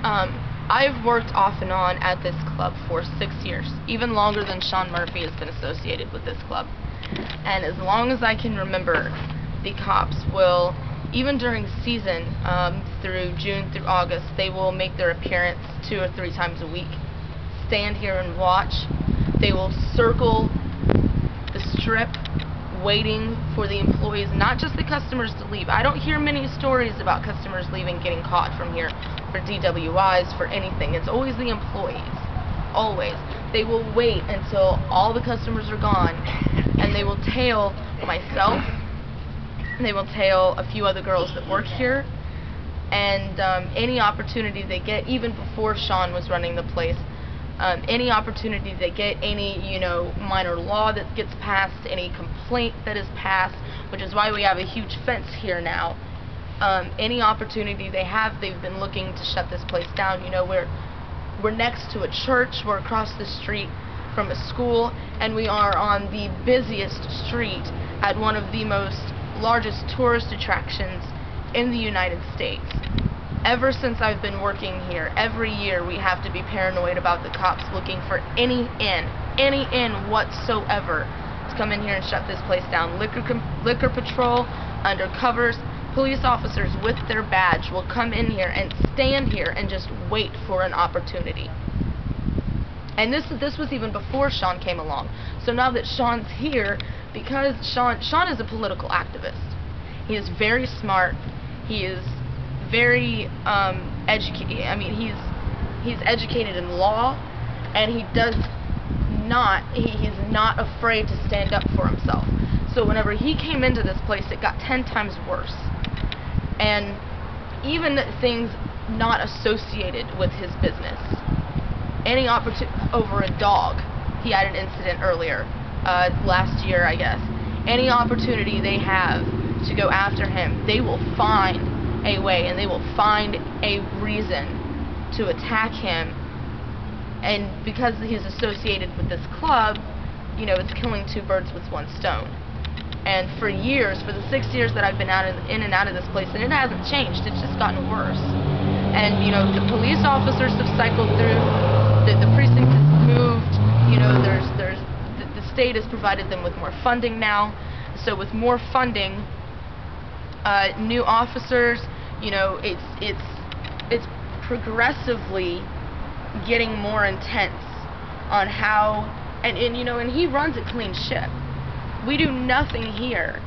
I've worked off and on at this club for 6 years, even longer than Sean Murphy has been associated with this club. And as long as I can remember, the cops will, even during season, through June through August, they will make their appearance 2 or 3 times a week, stand here and watch. They will circle the strip, waiting for the employees, not just the customers, to leave. I don't hear many stories about customers leaving, getting caught from here for DWIs, for anything. It's always the employees. Always. They will wait until all the customers are gone, and they will tail myself, and they will tail a few other girls that work here, and any opportunity they get, even before Sean was running the place, any opportunity they get, any, minor law that gets passed, any complaint that is passed, which is why we have a huge fence here now. Any opportunity they have, they've been looking to shut this place down. We're next to a church, we're across the street from a school, and we are on the busiest street at one of the largest tourist attractions in the United States. Ever since I've been working here, every year we have to be paranoid about the cops looking for any in whatsoever to come in here and shut this place down. Liquor patrol, undercovers, police officers with their badge will come in here and stand here and just wait for an opportunity. And this was even before Sean came along. So now that Sean's here, because Sean is a political activist. He is very smart. He is very educated. I mean, he's educated in law, and he's not afraid to stand up for himself. So whenever he came into this place, it got 10 times worse. And even things not associated with his business, any opportunity over a dog. He had an incident earlier, last year, I guess. Any opportunity they have to go after him, they will find a way, and they will find a reason to attack him. And because he's associated with this club, it's killing 2 birds with 1 stone. And for years, for the 6 years that I've been in and out of this place, and it hasn't changed, it's just gotten worse. And the police officers have cycled through, the precinct has moved, the state has provided them with more funding now. So with more funding, new officers, it's progressively getting more intense on how, and he runs a clean ship. We do nothing here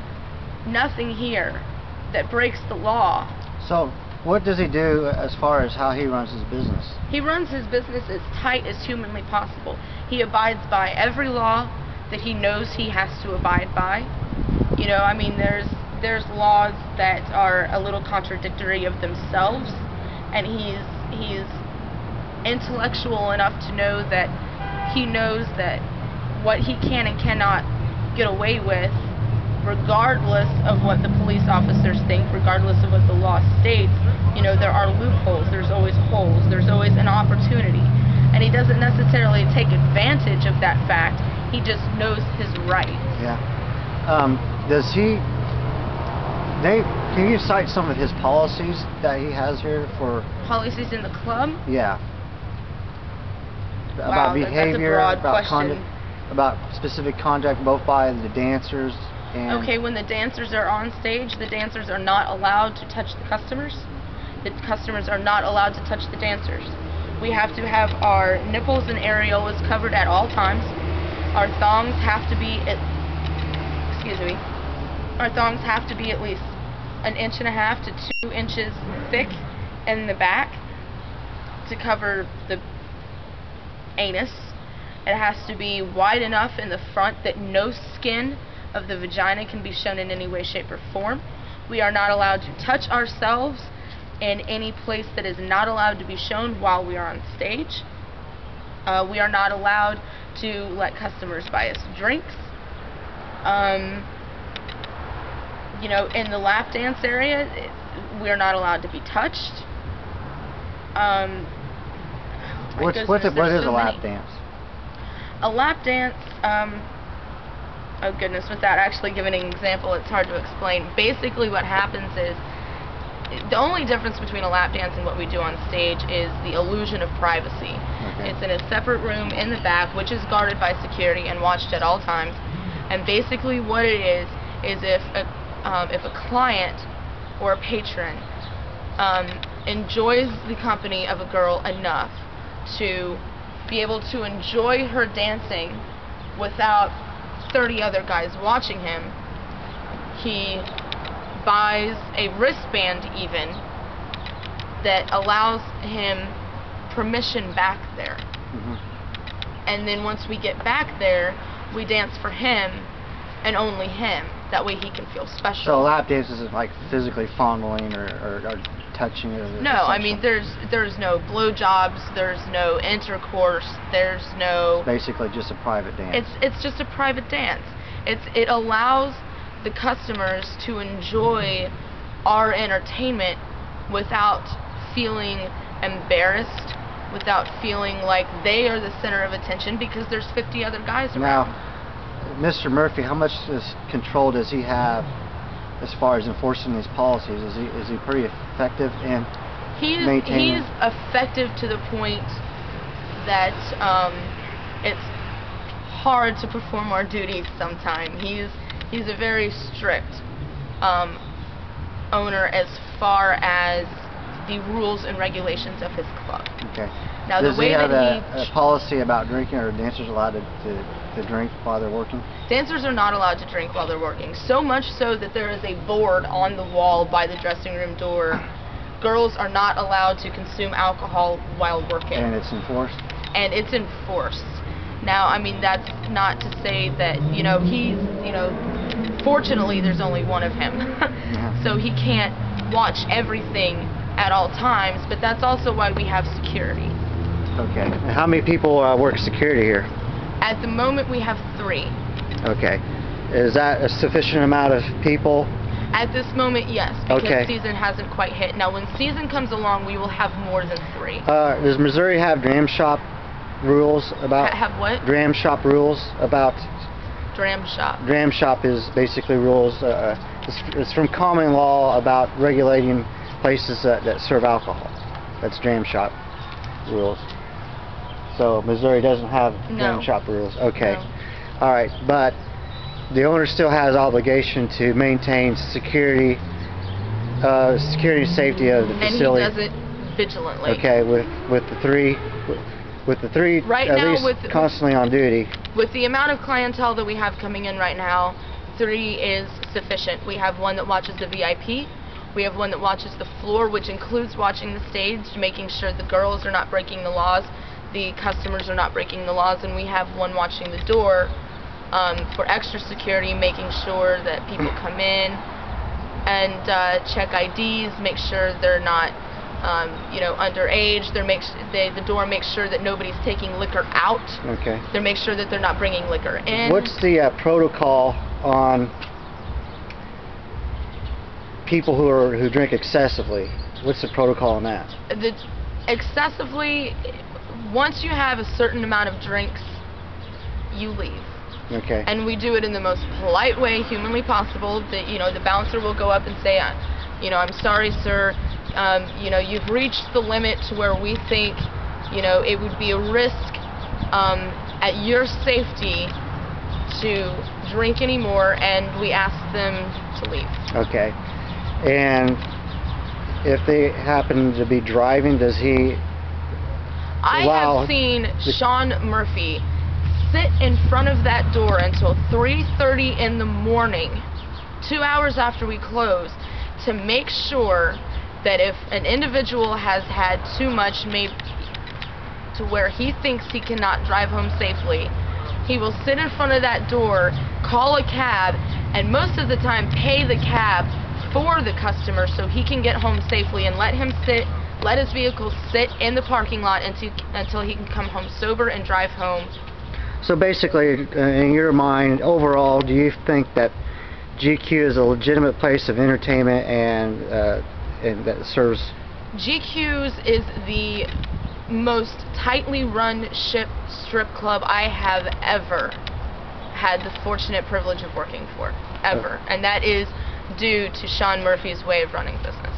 that breaks the law. So what does he do as far as how he runs his business? He runs his business as tight as humanly possible. He abides by every law that he knows he has to abide by. There's laws that are a little contradictory of themselves, and he's intellectual enough to know that he knows that what he can and cannot get away with, regardless of what the police officers think, regardless of what the law states. There are loopholes, there's always holes, there's always an opportunity, and he doesn't necessarily take advantage of that fact. He just knows his rights. Yeah. Can you cite some of his policies that he has here for policies in the club? Yeah. Wow, about behavior, that's a broad about question. conduct, about specific conduct, both by the dancers and. Okay, when the dancers are on stage, the dancers are not allowed to touch the customers. The customers are not allowed to touch the dancers. We have to have our nipples and areolas covered at all times. Our thongs have to be Our thongs have to be at least 1.5 inches to 2 inches thick in the back to cover the anus. It has to be wide enough in the front that no skin of the vagina can be shown in any way, shape, or form. We are not allowed to touch ourselves in any place that is not allowed to be shown while we are on stage. We are not allowed to let customers buy us drinks. In the lap dance area, we are not allowed to be touched. What is a lap dance? A lap dance, oh goodness, without actually giving an example, it's hard to explain. Basically what happens is the only difference between a lap dance and what we do on stage is the illusion of privacy. Okay. It's in a separate room in the back, which is guarded by security and watched at all times. And basically what it is if a client or a patron enjoys the company of a girl enough to be able to enjoy her dancing without 30 other guys watching him, he buys a wristband even that allows him permission back there. And then once we get back there, we dance for him and only him. That way he can feel special. So lap dance isn't like physically fondling or touching it? Or no, I mean there's no blowjobs, there's no intercourse, there's no... Basically just a private dance. It's just a private dance. It allows the customers to enjoy our entertainment without feeling embarrassed, without feeling like they are the center of attention because there's 50 other guys around. Now, Mr. Murphy, how much control does he have as far as enforcing these policies? Is he pretty effective in maintaining? He's effective to the point that it's hard to perform our duties sometimes. He's a very strict owner as far as the rules and regulations of his club. Okay. Now, does the way he have that a policy about drinking, or are dancers allowed to drink while they're working? Dancers are not allowed to drink while they're working. So much so that there is a board on the wall by the dressing room door. Girls are not allowed to consume alcohol while working. And it's enforced? And it's enforced. Now, I mean, that's not to say that, fortunately there's only one of him. Yeah. So he can't watch everything at all times, but that's also why we have security. Okay. And how many people work security here? At the moment we have 3. Okay. Is that a sufficient amount of people? At this moment, yes, because okay. Season hasn't quite hit. Now, when season comes along, we will have more than 3. Does Missouri have dram shop rules about... Have what? Dram shop rules about... Dram shop. Dram shop is basically rules. It's from common law about regulating places that serve alcohol. That's dram shop rules. So Missouri doesn't have dram shop rules. Okay. No. All right, but the owner still has obligation to maintain security and safety of the facility. And he does it vigilantly. Okay, with the three right at now, least constantly on duty. With the amount of clientele that we have coming in right now, 3 is sufficient. We have one that watches the VIP. We have one that watches the floor, which includes watching the stage, making sure the girls are not breaking the laws, the customers are not breaking the laws, and we have one watching the door for extra security, making sure that people come in and check IDs, make sure they're not underage. The door makes sure that nobody's taking liquor out. Okay. They make sure that they're not bringing liquor in. What's the protocol on people who drink excessively? What's the protocol on that? Excessively, once you have a certain amount of drinks, you leave. Okay. And we do it in the most polite way humanly possible. The bouncer will go up and say, I'm sorry, sir. You've reached the limit to where we think, it would be a risk at your safety to drink anymore, and we ask them to leave. Okay. And if they happen to be driving, does he allow... I have seen Sean Murphy sit in front of that door until 3:30 in the morning, 2 hours after we close, to make sure that if an individual has had too much, maybe to where he thinks he cannot drive home safely, he will sit in front of that door, call a cab, and most of the time pay the cab for the customer so he can get home safely, and let his vehicle sit in the parking lot until he can come home sober and drive home. So basically, in your mind, overall, do you think that GQ is a legitimate place of entertainment and that serves... GQ's is the most tightly run strip club I have ever had the fortunate privilege of working for, ever. And that is due to Sean Murphy's way of running business.